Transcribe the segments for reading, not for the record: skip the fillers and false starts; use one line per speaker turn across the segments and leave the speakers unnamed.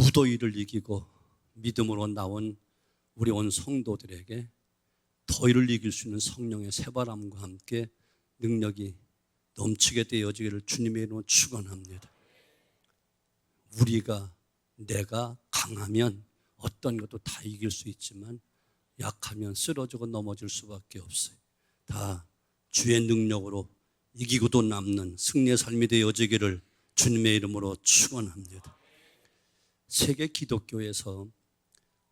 무더위를 이기고 믿음으로 나온 우리 온 성도들에게 더위를 이길 수 있는 성령의 새바람과 함께 능력이 넘치게 되어지기를 주님의 이름으로 축원합니다. 내가 강하면 어떤 것도 다 이길 수 있지만 약하면 쓰러지고 넘어질 수밖에 없어요. 다 주의 능력으로 이기고도 남는 승리의 삶이 되어지기를 주님의 이름으로 축원합니다. 세계 기독교에서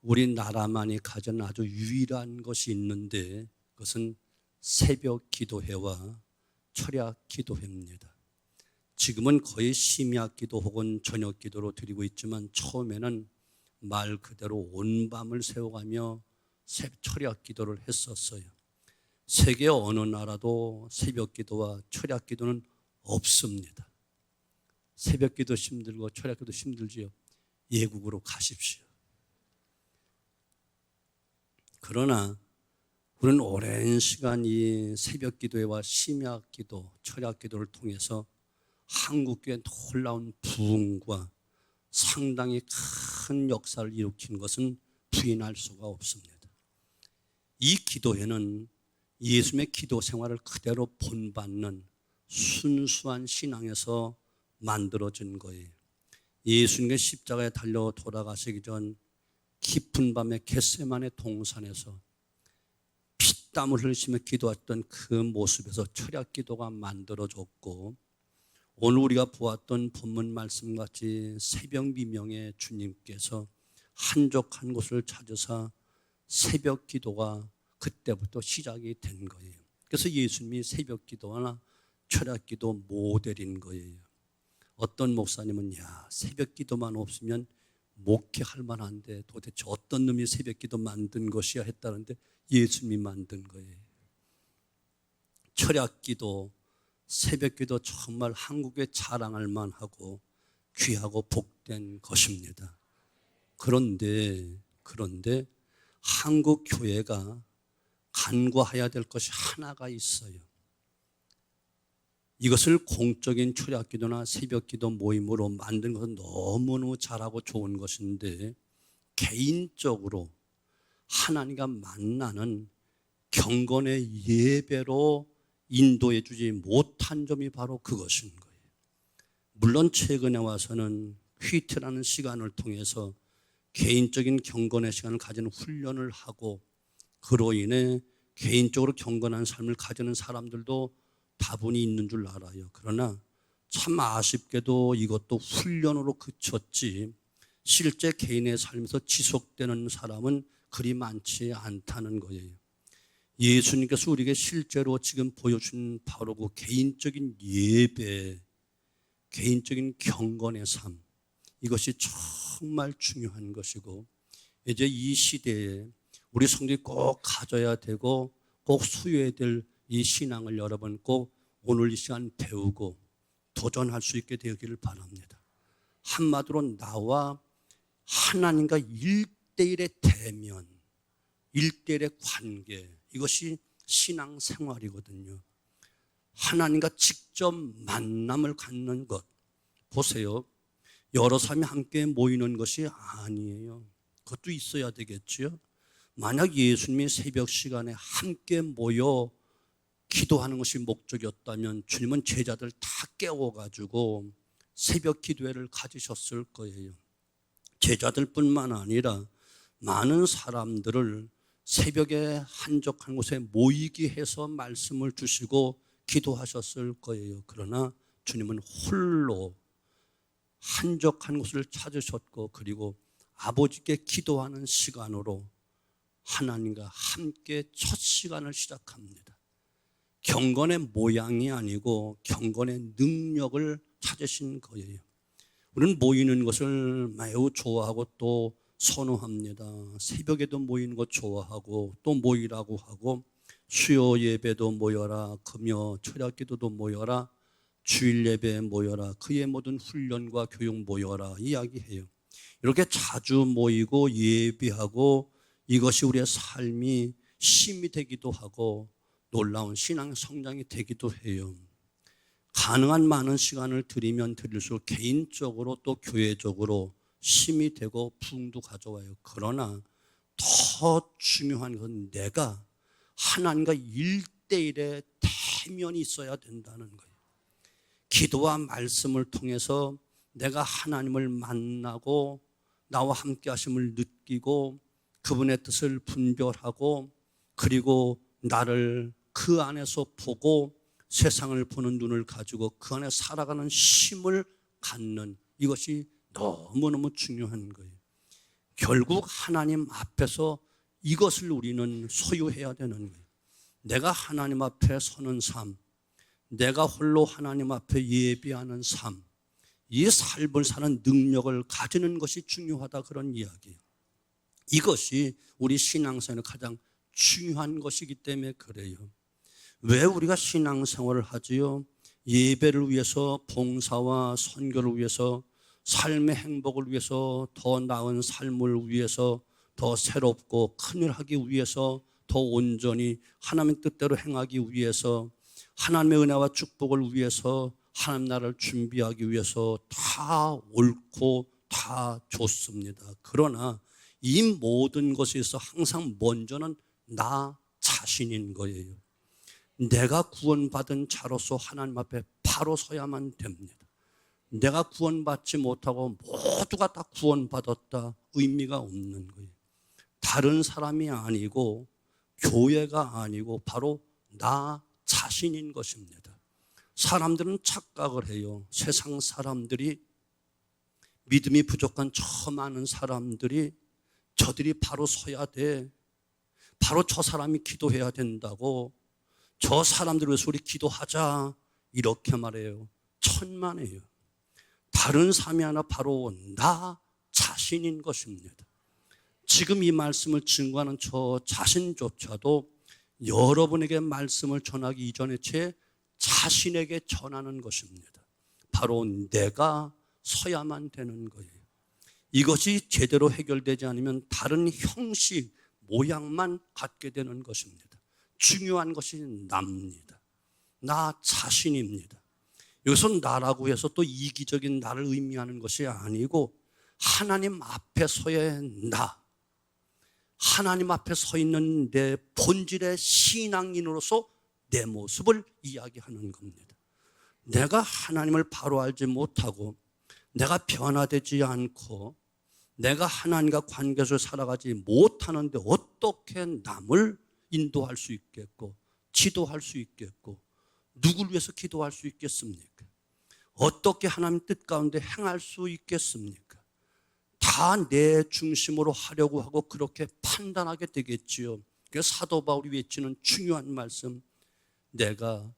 우리나라만이 가진 아주 유일한 것이 있는데 그것은 새벽 기도회와 철야 기도회입니다. 지금은 거의 심야 기도 혹은 저녁 기도로 드리고 있지만 처음에는 말 그대로 온 밤을 새워가며 철야 기도를 했었어요. 세계 어느 나라도 새벽 기도와 철야 기도는 없습니다. 새벽 기도 힘들고 철야 기도 힘들지요. 예국으로 가십시오. 그러나 우리는 오랜 시간 이 새벽 기도회와 심야 기도, 철야 기도를 통해서 한국교회의 놀라운 부흥과 상당히 큰 역사를 일으킨 것은 부인할 수가 없습니다. 이 기도회는 예수님의 기도 생활을 그대로 본받는 순수한 신앙에서 만들어진 거예요. 예수님의 십자가에 달려 돌아가시기 전 깊은 밤에 겟세마네 동산에서 피땀을 흘리시며 기도했던 그 모습에서 철야 기도가 만들어졌고, 오늘 우리가 보았던 본문 말씀같이 새벽 미명에 주님께서 한적한 곳을 찾으사 새벽 기도가 그때부터 시작이 된 거예요. 그래서 예수님이 새벽 기도나 철야 기도 모델인 거예요. 어떤 목사님은 새벽 기도만 없으면 목회할 만한데 도대체 어떤 놈이 새벽 기도 만든 것이야 했다는데 예수님이 만든 거예요. 철야 기도, 새벽 기도 정말 한국에 자랑할 만하고 귀하고 복된 것입니다. 그런데 한국 교회가 간과해야 될 것이 하나가 있어요. 이것을 공적인 철야 기도나 새벽 기도 모임으로 만든 것은 너무너무 잘하고 좋은 것인데, 개인적으로 하나님과 만나는 경건의 예배로 인도해 주지 못한 점이 바로 그것인 거예요. 물론 최근에 와서는 휘트라는 시간을 통해서 개인적인 경건의 시간을 가지는 훈련을 하고, 그로 인해 개인적으로 경건한 삶을 가지는 사람들도 다분히 있는 줄 알아요. 그러나 참 아쉽게도 이것도 훈련으로 그쳤지 실제 개인의 삶에서 지속되는 사람은 그리 많지 않다는 거예요. 예수님께서 우리에게 실제로 지금 보여준 바로 그 개인적인 예배, 개인적인 경건의 삶, 이것이 정말 중요한 것이고, 이제 이 시대에 우리 성도들이 꼭 가져야 되고 꼭 수요해야 될 이 신앙을 여러분 꼭 오늘 이 시간 배우고 도전할 수 있게 되기를 바랍니다. 한마디로 나와 하나님과 1대1의 대면, 1대1의 관계, 이것이 신앙생활이거든요. 하나님과 직접 만남을 갖는 것. 보세요. 여러 사람이 함께 모이는 것이 아니에요. 그것도 있어야 되겠죠. 만약 예수님이 새벽 시간에 함께 모여 기도하는 것이 목적이었다면 주님은 제자들 다 깨워가지고 새벽 기도회를 가지셨을 거예요. 제자들뿐만 아니라 많은 사람들을 새벽에 한적한 곳에 모이게 해서 말씀을 주시고 기도하셨을 거예요. 그러나 주님은 홀로 한적한 곳을 찾으셨고, 그리고 아버지께 기도하는 시간으로 하나님과 함께 첫 시간을 시작합니다. 경건의 모양이 아니고 경건의 능력을 찾으신 거예요. 우리는 모이는 것을 매우 좋아하고 또 선호합니다. 새벽에도 모이는 것 좋아하고 또 모이라고 하고, 수요 예배도 모여라, 금요 철야 기도도 모여라, 주일 예배에 모여라, 그의 모든 훈련과 교육 모여라 이야기해요. 이렇게 자주 모이고 예배하고 이것이 우리의 삶이 힘이 되기도 하고 놀라운 신앙 성장이 되기도 해요. 가능한 많은 시간을 드리면 드릴수록 개인적으로 또 교회적으로 힘이 되고 부흥도 가져와요. 그러나 더 중요한 건 내가 하나님과 1대1의 대면이 있어야 된다는 거예요. 기도와 말씀을 통해서 내가 하나님을 만나고 나와 함께 하심을 느끼고 그분의 뜻을 분별하고 그리고 나를 그 안에서 보고 세상을 보는 눈을 가지고 그 안에 살아가는 힘을 갖는 이것이 너무너무 중요한 거예요. 결국 하나님 앞에서 이것을 우리는 소유해야 되는 거예요. 내가 하나님 앞에 서는 삶, 내가 홀로 하나님 앞에 예배하는 삶, 이 삶을 사는 능력을 가지는 것이 중요하다 그런 이야기예요. 이것이 우리 신앙생활의 가장 중요한 것이기 때문에 그래요. 왜 우리가 신앙생활을 하지요? 예배를 위해서, 봉사와 선교를 위해서, 삶의 행복을 위해서, 더 나은 삶을 위해서, 더 새롭고 큰일 하기 위해서, 더 온전히 하나님의 뜻대로 행하기 위해서, 하나님의 은혜와 축복을 위해서, 하나님 나라를 준비하기 위해서 다 옳고 다 좋습니다. 그러나 이 모든 것에서 항상 먼저는 나 자신인 거예요. 내가 구원받은 자로서 하나님 앞에 바로 서야만 됩니다. 내가 구원받지 못하고 모두가 다 구원받았다 의미가 없는 거예요. 다른 사람이 아니고 교회가 아니고 바로 나 자신인 것입니다. 사람들은 착각을 해요. 세상 사람들이, 믿음이 부족한 저 많은 사람들이 저들이 바로 서야 돼. 바로 저 사람이 기도해야 된다고. 저 사람들을 위해서 우리 기도하자. 이렇게 말해요. 천만에요. 다른 사람이 하나 바로 나 자신인 것입니다. 지금 이 말씀을 증거하는 저 자신조차도 여러분에게 말씀을 전하기 이전에 제 자신에게 전하는 것입니다. 바로 내가 서야만 되는 거예요. 이것이 제대로 해결되지 않으면 다른 형식, 모양만 갖게 되는 것입니다. 중요한 것이 납니다. 나 자신입니다. 여기서 나라고 해서 또 이기적인 나를 의미하는 것이 아니고 하나님 앞에서의 나, 하나님 앞에 서 있는 내 본질의 신앙인으로서 내 모습을 이야기하는 겁니다. 내가 하나님을 바로 알지 못하고 내가 변화되지 않고 내가 하나님과 관계에서 살아가지 못하는데 어떻게 남을 인도할 수 있겠고 지도할 수 있겠고 누구를 위해서 기도할 수 있겠습니까? 어떻게 하나님 뜻 가운데 행할 수 있겠습니까? 다 내 중심으로 하려고 하고 그렇게 판단하게 되겠지요. 그래서 사도 바울이 외치는 중요한 말씀, 내가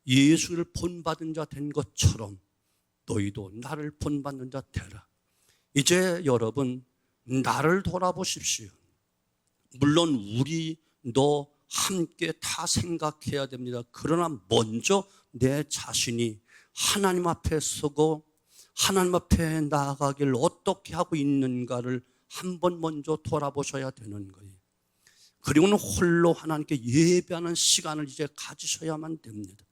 예수를 본받은 자 된 것처럼 너희도 나를 본받는 자 되라. 이제 여러분 나를 돌아보십시오. 물론 우리도 함께 다 생각해야 됩니다. 그러나 먼저 내 자신이 하나님 앞에 서고 하나님 앞에 나아가기를 어떻게 하고 있는가를 한번 먼저 돌아보셔야 되는 거예요. 그리고는 홀로 하나님께 예배하는 시간을 이제 가지셔야만 됩니다.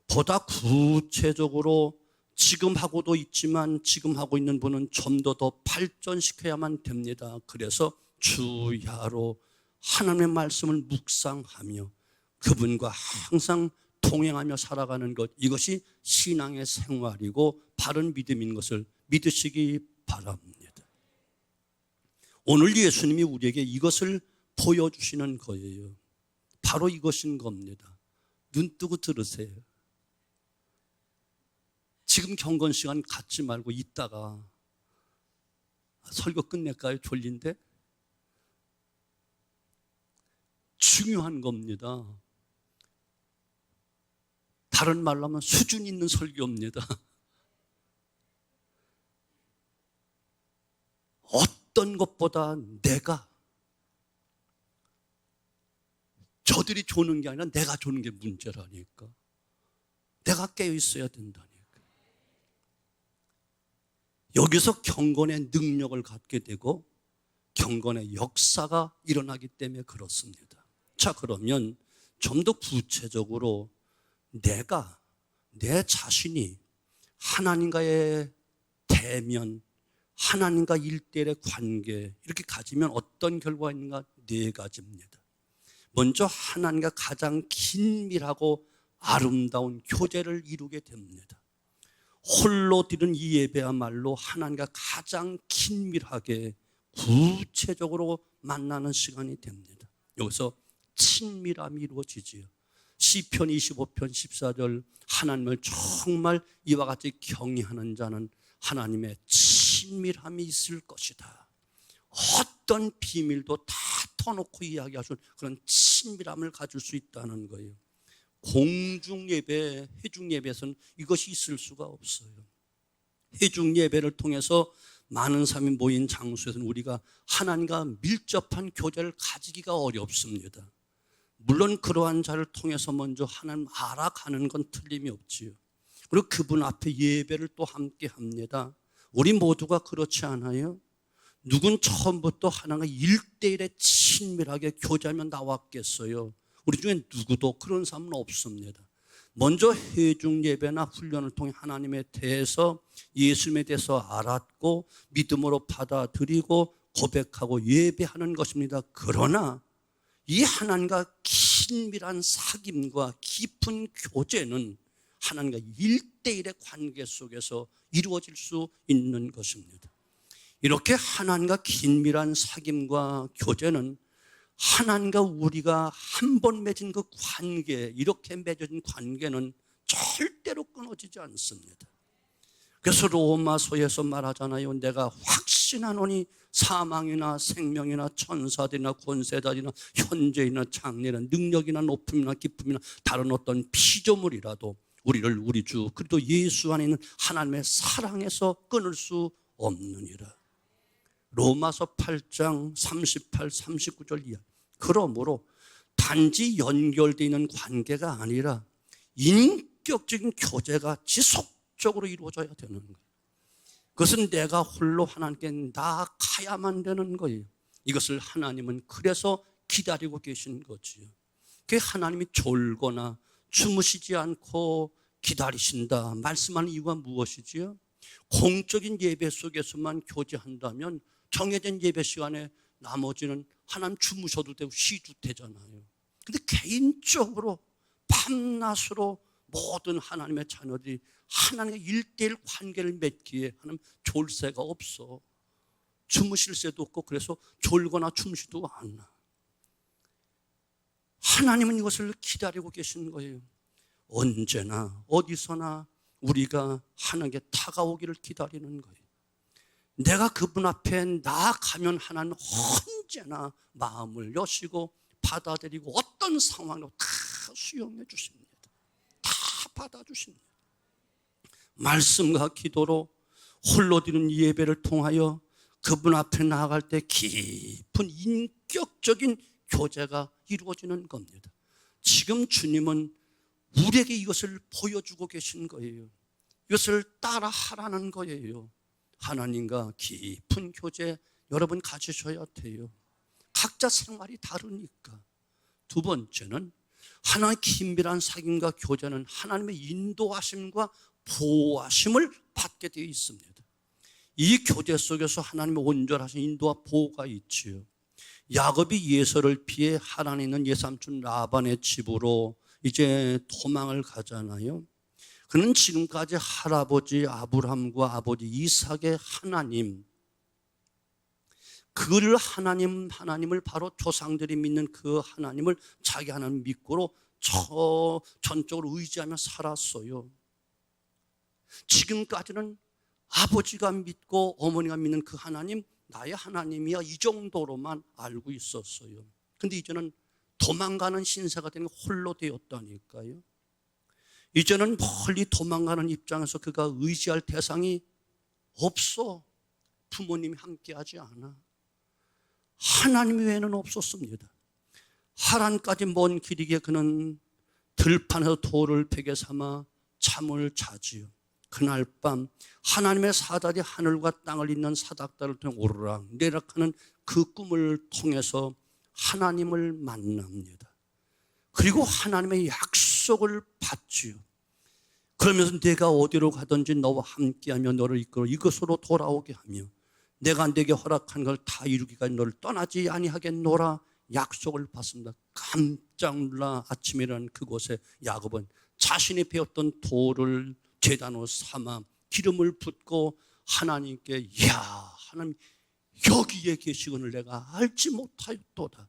보다 구체적으로 지금 하고도 있지만 지금 하고 있는 분은 좀 더 발전시켜야만 됩니다. 그래서 주야로 하나님의 말씀을 묵상하며 그분과 항상 동행하며 살아가는 것, 이것이 신앙의 생활이고 바른 믿음인 것을 믿으시기 바랍니다. 오늘 예수님이 우리에게 이것을 보여주시는 거예요. 바로 이것인 겁니다. 눈 뜨고 들으세요. 지금 경건 시간 갖지 말고 있다가 설교 끝낼까요? 졸린데? 중요한 겁니다. 다른 말로 하면 수준 있는 설교입니다. 어떤 것보다 내가, 저들이 조는 게 아니라 내가 조는 게 문제라니까. 내가 깨어 있어야 된다니까. 여기서 경건의 능력을 갖게 되고 경건의 역사가 일어나기 때문에 그렇습니다. 자, 그러면 좀 더 구체적으로 내 자신이 하나님과의 대면, 하나님과 일대일의 관계 이렇게 가지면 어떤 결과가 있는가? 네 가지입니다. 먼저 하나님과 가장 긴밀하고 아름다운 교제를 이루게 됩니다. 홀로 드리는 이 예배야말로 하나님과 가장 긴밀하게 구체적으로 만나는 시간이 됩니다. 여기서 친밀함이 이루어지지요. 시편 25편 14절 하나님을 정말 이와 같이 경외하는 자는 하나님의 친밀함이 있을 것이다. 어떤 비밀도 다 터놓고 이야기하실 그런 친밀함을 가질 수 있다는 거예요. 공중예배, 회중예배에서는 이것이 있을 수가 없어요. 회중예배를 통해서 많은 사람이 모인 장소에서는 우리가 하나님과 밀접한 교제를 가지기가 어렵습니다. 물론 그러한 자를 통해서 먼저 하나님 알아가는 건 틀림이 없지요. 그리고 그분 앞에 예배를 또 함께 합니다. 우리 모두가 그렇지 않아요? 누군 처음부터 하나님과 1대1에 친밀하게 교제하며 나왔겠어요? 우리 중에 누구도 그런 사람은 없습니다. 먼저 회중 예배나 훈련을 통해 하나님에 대해서, 예수님에 대해서 알았고 믿음으로 받아들이고 고백하고 예배하는 것입니다. 그러나 이 하나님과 긴밀한 사귐과 깊은 교제는 하나님과 1대1의 관계 속에서 이루어질 수 있는 것입니다. 이렇게 하나님과 긴밀한 사귐과 교제는 하나님과 우리가 한 번 맺은 그 관계, 이렇게 맺어진 관계는 절대로 끊어지지 않습니다. 그래서 로마서에서 말하잖아요. 내가 확신하노니 사망이나 생명이나 천사들이나 권세자들이나 현재이나 장래나 능력이나 높음이나 기쁨이나 다른 어떤 피조물이라도 우리를 우리 주 그리스도 예수 안에 있는 하나님의 사랑에서 끊을 수 없느니라. 로마서 8장 38, 39절 이하. 그러므로 단지 연결되어 있는 관계가 아니라 인격적인 교제가 지속적으로 이루어져야 되는 거예요. 그것은 내가 홀로 하나님께 나아가야만 되는 거예요. 이것을 하나님은 그래서 기다리고 계신 거지요. 그 하나님이 졸거나 주무시지 않고 기다리신다 말씀하는 이유가 무엇이지요? 공적인 예배 속에서만 교제한다면 정해진 예배 시간에 나머지는 하나님 주무셔도 되고 쉬도 되잖아요. 근데 개인적으로 밤낮으로 모든 하나님의 자녀들이 하나님과 1대1 관계를 맺기에 하나님 졸새가 없어. 주무실 새도 없고 그래서 졸거나 주무시도 않아. 하나님은 이것을 기다리고 계신 거예요. 언제나 어디서나 우리가 하나님께 다가오기를 기다리는 거예요. 내가 그분 앞에 나아가면 하나님 언제나 마음을 여시고 받아들이고 어떤 상황도 다 수용해 주십니다. 다 받아주십니다. 말씀과 기도로 홀로 드리는 예배를 통하여 그분 앞에 나아갈 때 깊은 인격적인 교제가 이루어지는 겁니다. 지금 주님은 우리에게 이것을 보여주고 계신 거예요. 이것을 따라하라는 거예요. 하나님과 깊은 교제 여러분 가지셔야 돼요. 각자 생활이 다르니까. 두 번째는 하나님의 긴밀한 사귐과 교제는 하나님의 인도하심과 보호하심을 받게 되어 있습니다. 이 교제 속에서 하나님의 온전하신 인도와 보호가 있지요. 야곱이 예서를 피해 하나님 있는 예삼촌 라반의 집으로 이제 도망을 가잖아요. 그는 지금까지 할아버지 아브라함과 아버지 이삭의 하나님, 그를 하나님을 바로 조상들이 믿는 그 하나님을 자기 하나님 믿고로 전적으로 의지하며 살았어요. 지금까지는 아버지가 믿고 어머니가 믿는 그 하나님, 나의 하나님이야, 이 정도로만 알고 있었어요. 근데 이제는 도망가는 신세가 되는 홀로 되었다니까요. 이제는 멀리 도망가는 입장에서 그가 의지할 대상이 없어. 부모님이 함께하지 않아. 하나님 외에는 없었습니다. 하란까지 먼 길이기에 그는 들판에서 돌을 베개 삼아 잠을 자지요. 그날 밤 하나님의 사자들이 하늘과 땅을 잇는 사닥다리를 통해 오르락 내리락하는 그 꿈을 통해서 하나님을 만납니다. 그리고 하나님의 약속을 받지요. 그러면서 내가 어디로 가든지 너와 함께하며 너를 이끌어 이것으로 돌아오게 하며 내가 내게 허락한 걸 다 이루기까지 너를 떠나지 아니하겠노라 약속을 받습니다. 깜짝 놀라 아침에 일어난 그곳에 야곱은 자신이 배웠던 돌을 제단으로 삼아 기름을 붓고 하나님께, 야 하나님, 여기에 계시거늘 내가 알지 못하였도다.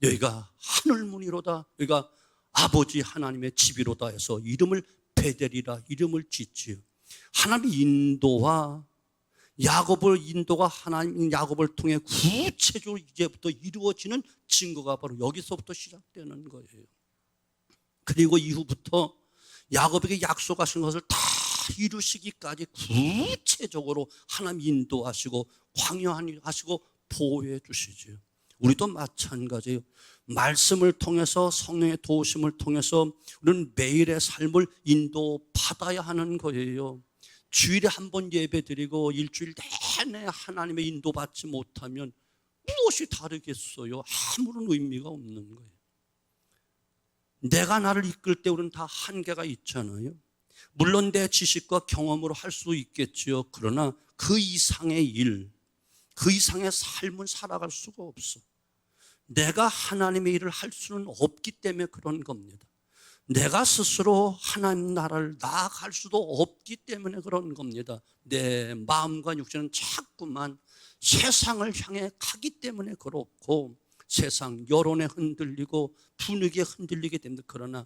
여기가 하늘문이로다. 여기가 아버지 하나님의 집이로다 해서 이름을 베델이라 이름을 짓지요. 하나님의 인도와 야곱을, 인도가 하나님 야곱을 통해 구체적으로 이제부터 이루어지는 증거가 바로 여기서부터 시작되는 거예요. 그리고 이후부터 야곱에게 약속하신 것을 다 이루시기까지 구체적으로 하나님 인도하시고 광야하시고 보호해 주시죠. 우리도 마찬가지예요. 말씀을 통해서, 성령의 도우심을 통해서 우리는 매일의 삶을 인도받아야 하는 거예요. 주일에 한 번 예배 드리고 일주일 내내 하나님의 인도받지 못하면 무엇이 다르겠어요? 아무런 의미가 없는 거예요. 내가 나를 이끌 때 우리는 다 한계가 있잖아요. 물론 내 지식과 경험으로 할 수 있겠지요. 그러나 그 이상의 일, 그 이상의 삶은 살아갈 수가 없어. 내가 하나님의 일을 할 수는 없기 때문에 그런 겁니다. 내가 스스로 하나님 나라를 나아갈 수도 없기 때문에 그런 겁니다. 내 마음과 육체는 자꾸만 세상을 향해 가기 때문에 그렇고, 세상 여론에 흔들리고 분위기에 흔들리게 됩니다. 그러나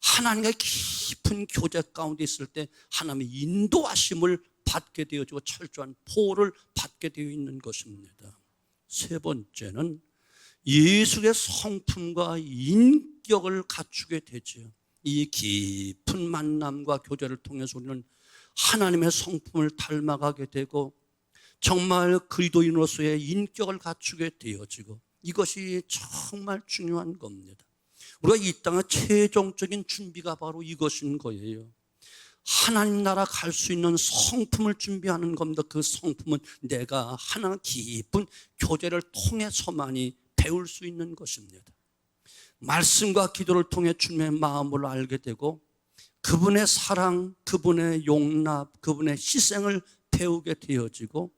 하나님과 깊은 교제 가운데 있을 때 하나님의 인도하심을 받게 되어지고 철저한 보호를 받게 되어 있는 것입니다. 세 번째는 예수의 성품과 인격을 갖추게 되죠. 이 깊은 만남과 교제를 통해서 우리는 하나님의 성품을 닮아가게 되고 정말 그리스도인으로서의 인격을 갖추게 되어지고, 이것이 정말 중요한 겁니다. 우리가 이 땅의 최종적인 준비가 바로 이것인 거예요. 하나님 나라 갈 수 있는 성품을 준비하는 겁니다. 그 성품은 내가 하나님 깊은 교제를 통해서만이 배울 수 있는 것입니다. 말씀과 기도를 통해 주님의 마음을 알게 되고 그분의 사랑, 그분의 용납, 그분의 희생을 배우게 되어지고,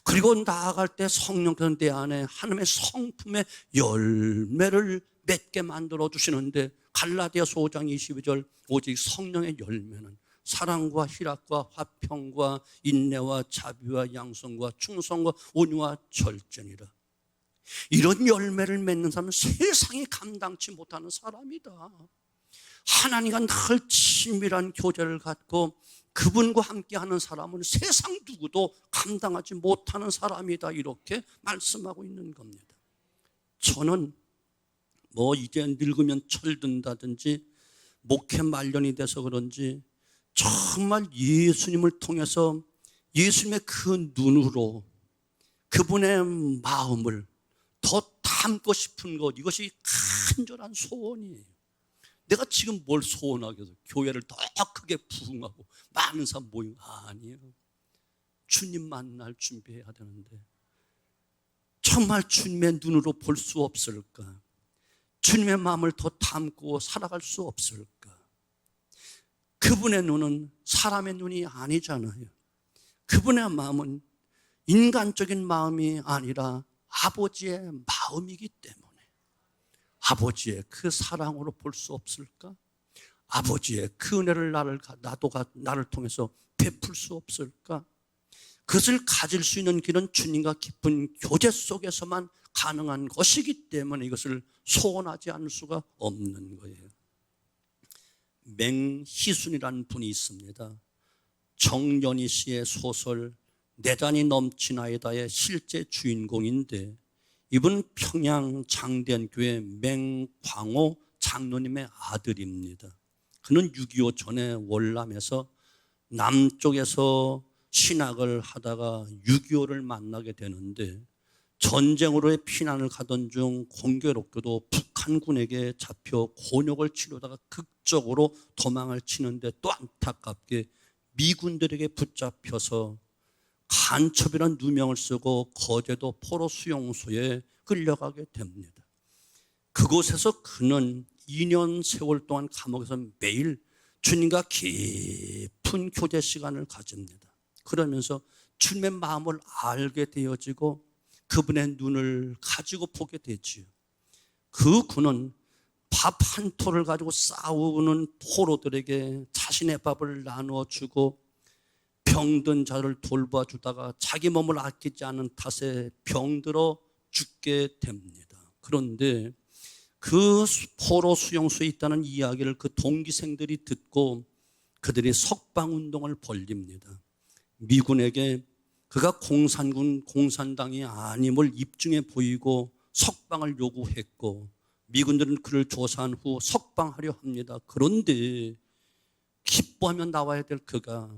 그리고 나아갈 때 성령께서 내 안에 하나님의 성품의 열매를 맺게 만들어 주시는데, 갈라디아서 5장 22절 오직 성령의 열매는 사랑과 희락과 화평과 인내와 자비와 양성과 충성과 온유와 절제니라. 이런 열매를 맺는 사람은 세상이 감당치 못하는 사람이다. 하나님과 늘 친밀한 교제를 갖고 그분과 함께하는 사람은 세상 누구도 감당하지 못하는 사람이다. 이렇게 말씀하고 있는 겁니다. 저는 이제 늙으면 철든다든지 목회 말년이 돼서 그런지 정말 예수님을 통해서 예수님의 그 눈으로 그분의 마음을 더 담고 싶은 것, 이것이 간절한 소원이에요. 내가 지금 뭘 소원하겠어? 교회를 더 크게 부흥하고 많은 사람 모이면 아니에요. 주님 만날 준비해야 되는데 정말 주님의 눈으로 볼 수 없을까? 주님의 마음을 더 담고 살아갈 수 없을까? 그분의 눈은 사람의 눈이 아니잖아요. 그분의 마음은 인간적인 마음이 아니라 아버지의 마음이기 때문에 아버지의 그 사랑으로 볼 수 없을까? 아버지의 그 은혜를 나를 통해서 베풀 수 없을까? 그것을 가질 수 있는 길은 주님과 깊은 교제 속에서만 가능한 것이기 때문에 이것을 소원하지 않을 수가 없는 거예요. 맹희순이라는 분이 있습니다. 정연희 씨의 소설 내단이 넘치나이다의 실제 주인공인데, 이분 평양 장대한교회 맹광호 장로님의 아들입니다. 그는 6.25 전에 월남에서 남쪽에서 신학을 하다가 6.25를 만나게 되는데, 전쟁으로의 피난을 가던 중 공교롭게도 북한군에게 잡혀 곤욕을 치르다가 극적으로 도망을 치는데, 또 안타깝게 미군들에게 붙잡혀서 간첩이라는 누명을 쓰고 거제도 포로 수용소에 끌려가게 됩니다. 그곳에서 그는 2년 세월 동안 감옥에서 매일 주님과 깊은 교제 시간을 가집니다. 그러면서 주님의 마음을 알게 되어지고 그분의 눈을 가지고 보게 되지요. 그 군은 밥 한 톨을 가지고 싸우는 포로들에게 자신의 밥을 나누어 주고 병든 자를 돌봐주다가 자기 몸을 아끼지 않은 탓에 병들어 죽게 됩니다. 그런데 그 포로 수용소에 있다는 이야기를 그 동기생들이 듣고 그들이 석방운동을 벌립니다. 미군에게 그가 공산당이 아님을 입증해 보이고 석방을 요구했고 미군들은 그를 조사한 후 석방하려 합니다. 그런데 기뻐하며 나와야 될 그가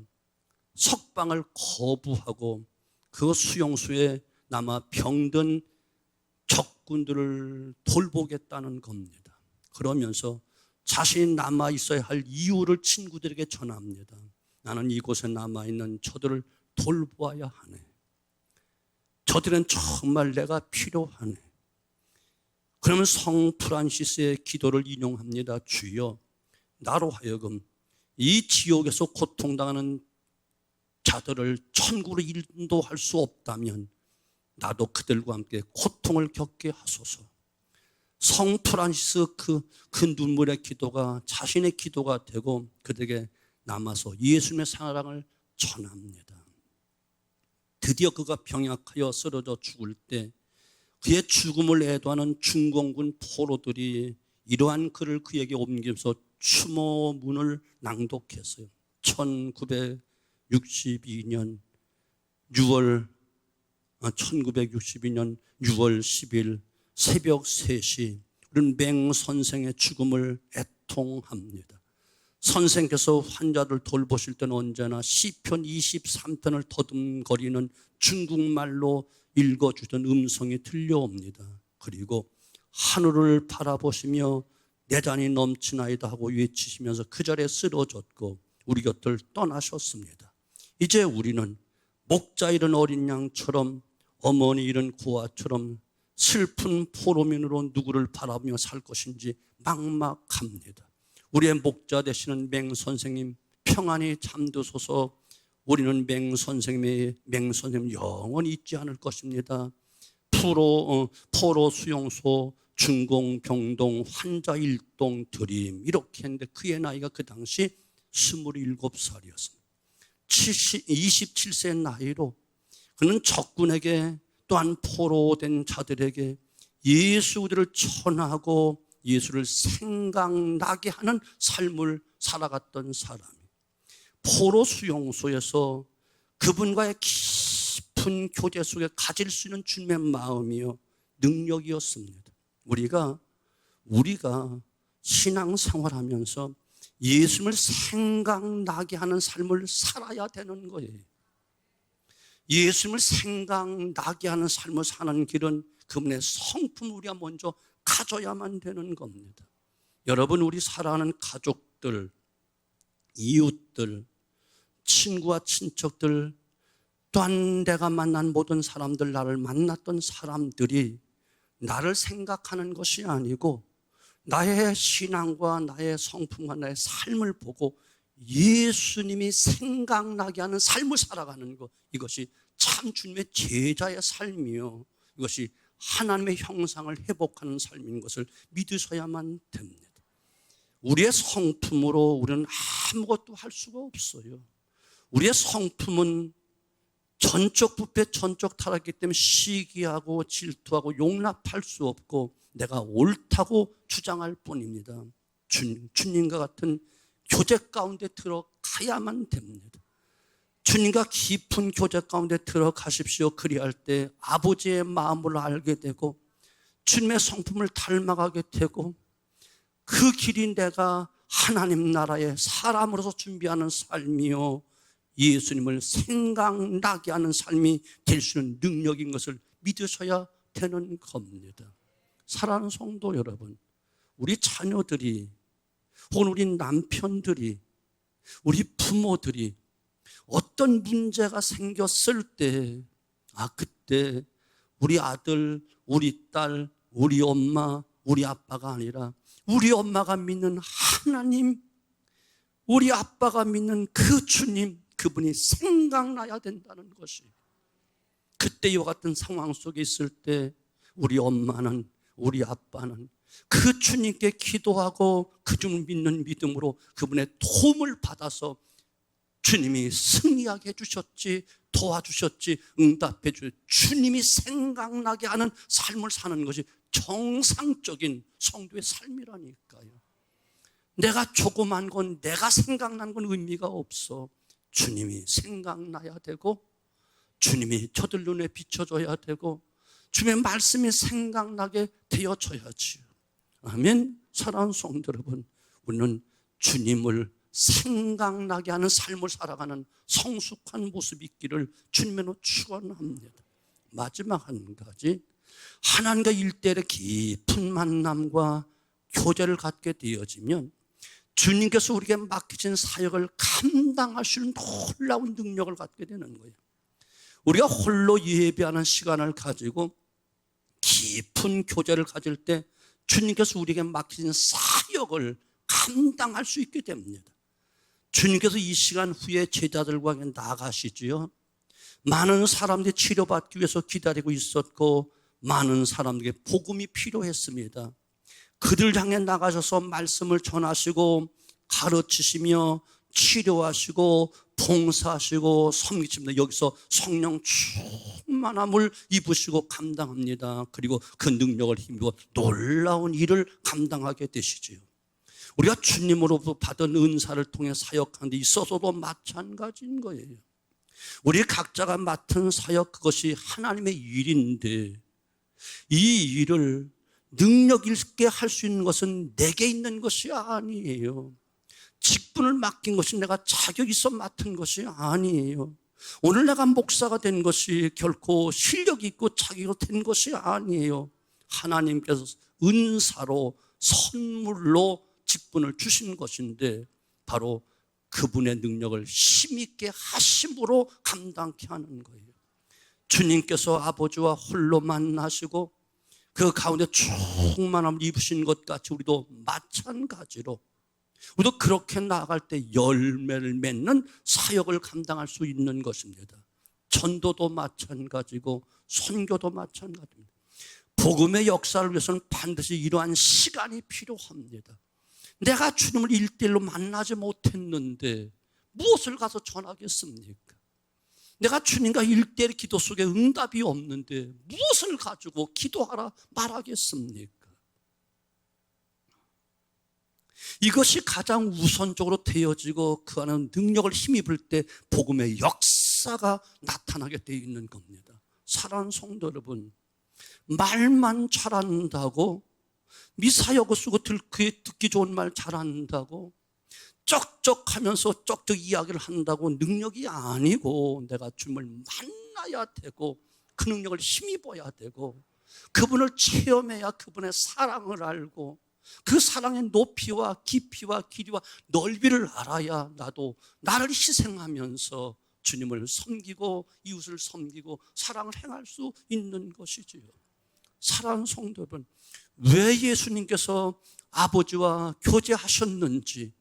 석방을 거부하고 그 수용소에 남아 병든 적군들을 돌보겠다는 겁니다. 그러면서 자신이 남아 있어야 할 이유를 친구들에게 전합니다. 나는 이곳에 남아 있는 저들을 돌보아야 하네. 저들은 정말 내가 필요하네. 그러면 성 프란시스의 기도를 인용합니다. 주여, 나로 하여금 이 지옥에서 고통당하는 자들을 천국으로 인도할 수 없다면 나도 그들과 함께 고통을 겪게 하소서. 성 프란시스 그 눈물의 기도가 자신의 기도가 되고 그들에게 남아서 예수님의 사랑을 전합니다. 드디어 그가 병약하여 쓰러져 죽을 때 그의 죽음을 애도하는 중공군 포로들이 이러한 글을 그에게 옮기면서 추모문을 낭독했어요. 1962년 6월 10일 새벽 3시 우리는 맹 선생의 죽음을 애통합니다. 선생께서 환자를 돌보실 때는 언제나 시편 23편을 더듬거리는 중국말로 읽어주던 음성이 들려옵니다. 그리고 하늘을 바라보시며 내 잔이 넘치나이다 하고 외치시면서 그 자리에 쓰러졌고 우리 곁을 떠나셨습니다. 이제 우리는 목자 잃은 어린 양처럼 어머니 잃은 고아처럼 슬픈 포로민으로 누구를 바라보며 살 것인지 막막합니다. 우리의 목자 되시는 맹 선생님 평안히 잠드소서. 우리는 맹 선생님 영원히 잊지 않을 것입니다. 포로 수용소 중공 병동 환자 일동 드림 이렇게 했는데 그의 나이가 그 당시 27살이었습니다. 27세의 나이로 그는 적군에게 또한 포로된 자들에게 예수 우리를 전하고 예수를 생각나게 하는 삶을 살아갔던 사람이 포로 수용소에서 그분과의 깊은 교제 속에 가질 수 있는 주님의 마음이요 능력이었습니다. 우리가 신앙생활하면서 예수님을 생각나게 하는 삶을 살아야 되는 거예요. 예수님을 생각나게 하는 삶을 사는 길은 그분의 성품을 우리가 먼저 가져야만 되는 겁니다. 여러분, 우리 사랑하는 가족들, 이웃들, 친구와 친척들, 또한 내가 만난 모든 사람들, 나를 만났던 사람들이 나를 생각하는 것이 아니고 나의 신앙과 나의 성품과 나의 삶을 보고 예수님이 생각나게 하는 삶을 살아가는 것, 이것이 참 주님의 제자의 삶이요, 이것이 하나님의 형상을 회복하는 삶인 것을 믿으셔야만 됩니다. 우리의 성품으로 우리는 아무것도 할 수가 없어요. 우리의 성품은 전적 부패, 전적 타락이기 때문에 시기하고 질투하고 용납할 수 없고 내가 옳다고 주장할 뿐입니다. 주님과 같은 교제 가운데 들어가야만 됩니다. 주님과 깊은 교제 가운데 들어가십시오. 그리할 때 아버지의 마음을 알게 되고 주님의 성품을 닮아가게 되고 그 길이 내가 하나님 나라의 사람으로서 준비하는 삶이요 예수님을 생각나게 하는 삶이 될 수 있는 능력인 것을 믿으셔야 되는 겁니다. 사랑하는 성도 여러분, 우리 자녀들이 혹은 우리 남편들이 우리 부모들이 어떤 문제가 생겼을 때 그때 우리 아들, 우리 딸, 우리 엄마, 우리 아빠가 아니라 우리 엄마가 믿는 하나님, 우리 아빠가 믿는 그 주님, 그 그분이 생각나야 된다는 것이. 그때 이와 같은 상황 속에 있을 때 우리 엄마는, 우리 아빠는 그 주님께 기도하고 그분을 믿는 믿음으로 그분의 도움을 받아서 주님이 승리하게 해주셨지, 도와주셨지, 응답해 주셨지, 주님이 생각나게 하는 삶을 사는 것이 정상적인 성도의 삶이라니까요. 내가 조그만 건, 내가 생각난 건 의미가 없어. 주님이 생각나야 되고, 주님이 저들 눈에 비춰줘야 되고, 주님의 말씀이 생각나게 되어져야지요. 아멘. 사랑하는 성도 여러분, 우리는 주님을 생각나게 하는 삶을 살아가는 성숙한 모습이 있기를 주님으로 축원합니다. 마지막 한 가지, 하나님과 일대일의 깊은 만남과 교제를 갖게 되어지면 주님께서 우리에게 맡기신 사역을 감당할 수 있는 놀라운 능력을 갖게 되는 거예요. 우리가 홀로 예배하는 시간을 가지고 깊은 교제를 가질 때 주님께서 우리에게 맡기신 사역을 감당할 수 있게 됩니다. 주님께서 이 시간 후에 제자들과 나가시지요. 많은 사람들이 치료받기 위해서 기다리고 있었고 많은 사람들에게 복음이 필요했습니다. 그들 향해 나가셔서 말씀을 전하시고 가르치시며 치료하시고 봉사하시고 섬기십니다. 여기서 성령 충만함을 입으시고 감당합니다. 그리고 그 능력을 힘입어 놀라운 일을 감당하게 되시지요. 우리가 주님으로부터 받은 은사를 통해 사역하는 데 있어서도 마찬가지인 거예요. 우리 각자가 맡은 사역, 그것이 하나님의 일인데 이 일을 능력 있게 할 수 있는 것은 내게 있는 것이 아니에요. 직분을 맡긴 것이 내가 자격 있어 맡은 것이 아니에요. 오늘 내가 목사가 된 것이 결코 실력이 있고 자격이 된 것이 아니에요. 하나님께서 은사로 선물로 직분을 주신 것인데 바로 그분의 능력을 힘있게 하심으로 감당케 하는 거예요. 주님께서 아버지와 홀로 만나시고 그 가운데 충만함을 입으신 것 같이 우리도 마찬가지로 우리도 그렇게 나아갈 때 열매를 맺는 사역을 감당할 수 있는 것입니다. 전도도 마찬가지고 선교도 마찬가지입니다. 복음의 역사를 위해서는 반드시 이러한 시간이 필요합니다. 내가 주님을 1:1로 만나지 못했는데 무엇을 가서 전하겠습니까? 내가 주님과 1:1 기도 속에 응답이 없는데 무엇을 가지고 기도하라 말하겠습니까? 이것이 가장 우선적으로 되어지고 그 안에 능력을 힘입을 때 복음의 역사가 나타나게 되어 있는 겁니다. 사랑하는 성도 여러분, 말만 잘한다고 미사여구 쓰고 듣기 좋은 말 잘한다고 쩍쩍하면서 쩍쩍 이야기를 한다고 능력이 아니고 내가 주님을 만나야 되고 그 능력을 힘입어야 되고 그분을 체험해야 그분의 사랑을 알고 그 사랑의 높이와 깊이와 길이와 넓이를 알아야 나도 나를 희생하면서 주님을 섬기고 이웃을 섬기고 사랑을 행할 수 있는 것이지요. 사랑하는 성도 여러분, 왜 예수님께서 아버지와 교제하셨는지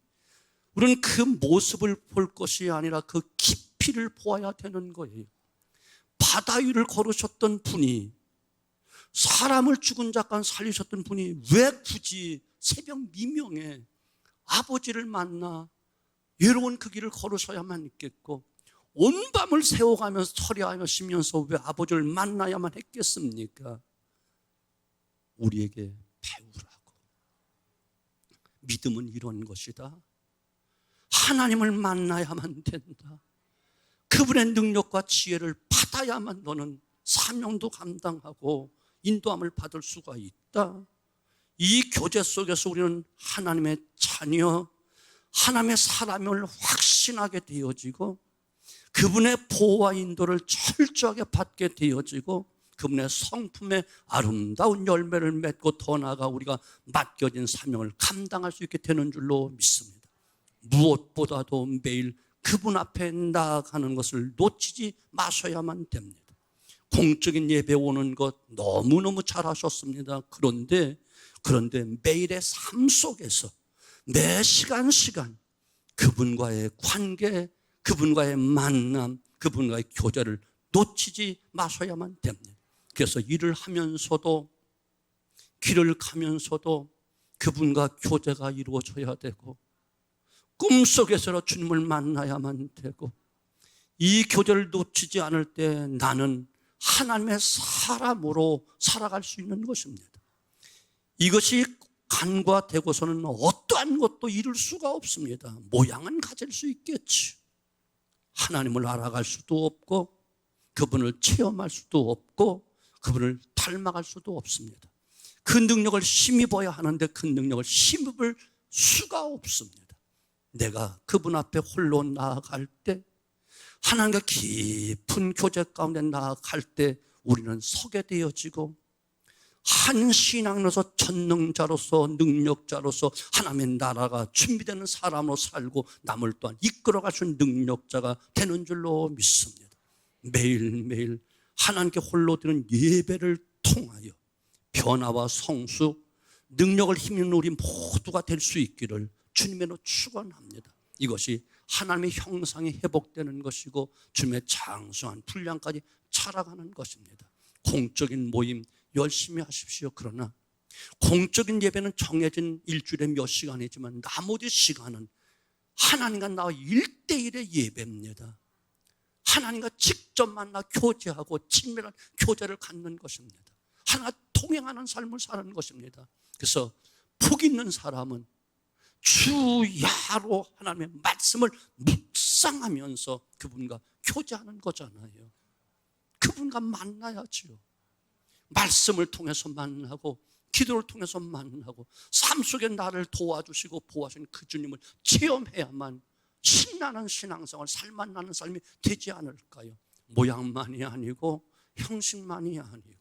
우리는 그 모습을 볼 것이 아니라 그 깊이를 보아야 되는 거예요. 바다 위를 걸으셨던 분이, 사람을 죽은 자 가운데 살리셨던 분이 왜 굳이 새벽 미명에 아버지를 만나 외로운 그 길을 걸으셔야만 있겠고 온 밤을 새워가면서 처리하며 쉬면서 왜 아버지를 만나야만 했겠습니까? 우리에게 배우라고. 믿음은 이런 것이다. 하나님을 만나야만 된다. 그분의 능력과 지혜를 받아야만 너는 사명도 감당하고 인도함을 받을 수가 있다. 이 교제 속에서 우리는 하나님의 자녀, 하나님의 사람을 확신하게 되어지고 그분의 보호와 인도를 철저하게 받게 되어지고 그분의 성품의 아름다운 열매를 맺고 더 나아가 우리가 맡겨진 사명을 감당할 수 있게 되는 줄로 믿습니다. 무엇보다도 매일 그분 앞에 나아가는 것을 놓치지 마셔야만 됩니다. 공적인 예배 오는 것 너무너무 잘하셨습니다. 그런데 매일의 삶 속에서 매 시간 그분과의 관계, 그분과의 만남, 그분과의 교제를 놓치지 마셔야만 됩니다. 그래서 일을 하면서도, 길을 가면서도 그분과 교제가 이루어져야 되고, 꿈속에서 주님을 만나야만 되고, 이 교제를 놓치지 않을 때 나는 하나님의 사람으로 살아갈 수 있는 것입니다. 이것이 간과되고서는 어떠한 것도 이룰 수가 없습니다. 모양은 가질 수 있겠지. 하나님을 알아갈 수도 없고, 그분을 체험할 수도 없고, 그분을 닮아갈 수도 없습니다. 그 능력을 힘입어야 하는데 그 능력을 힘입을 수가 없습니다. 내가 그분 앞에 홀로 나아갈 때, 하나님과 깊은 교제 가운데 나아갈 때 우리는 서게 되어지고, 한 신앙으로서 전능자로서 능력자로서 하나님의 나라가 준비되는 사람으로 살고 남을 또한 이끌어갈 수 있는 능력자가 되는 줄로 믿습니다. 매일매일 하나님께 홀로 드리는 예배를 통하여 변화와 성수, 능력을 힘입는 우리 모두가 될 수 있기를 주님으로 축원합니다. 이것이 하나님의 형상이 회복되는 것이고 주님의 장수한 분량까지 자라가는 것입니다. 공적인 모임 열심히 하십시오. 그러나 공적인 예배는 정해진 일주일에 몇 시간이지만 나머지 시간은 하나님과 나와 1대1의 예배입니다. 하나님과 직접 만나 교제하고 친밀한 교제를 갖는 것입니다. 하나님과 동행하는 삶을 사는 것입니다. 그래서 복 있는 사람은 주야로 하나님의 말씀을 묵상하면서 그분과 교제하는 거잖아요. 그분과 만나야지요. 말씀을 통해서 만나고 기도를 통해서 만나고 삶 속에 나를 도와주시고 보호하시는 그 주님을 체험해야만 신나는 신앙생활, 살만나는 삶이 되지 않을까요? 모양만이 아니고 형식만이 아니고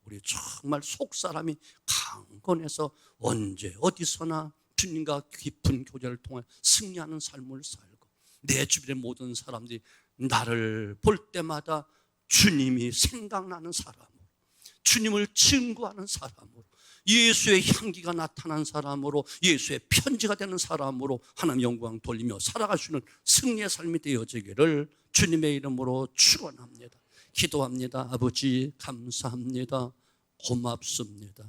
우리 정말 속사람이 강건해서 언제 어디서나 주님과 깊은 교제를 통해 승리하는 삶을 살고 내 주변의 모든 사람들이 나를 볼 때마다 주님이 생각나는 사람으로, 주님을 증거하는 사람으로, 예수의 향기가 나타난 사람으로, 예수의 편지가 되는 사람으로 하나님 영광 돌리며 살아갈 수 있는 승리의 삶이 되어지기를 주님의 이름으로 축원합니다. 기도합니다. 아버지 감사합니다. 고맙습니다.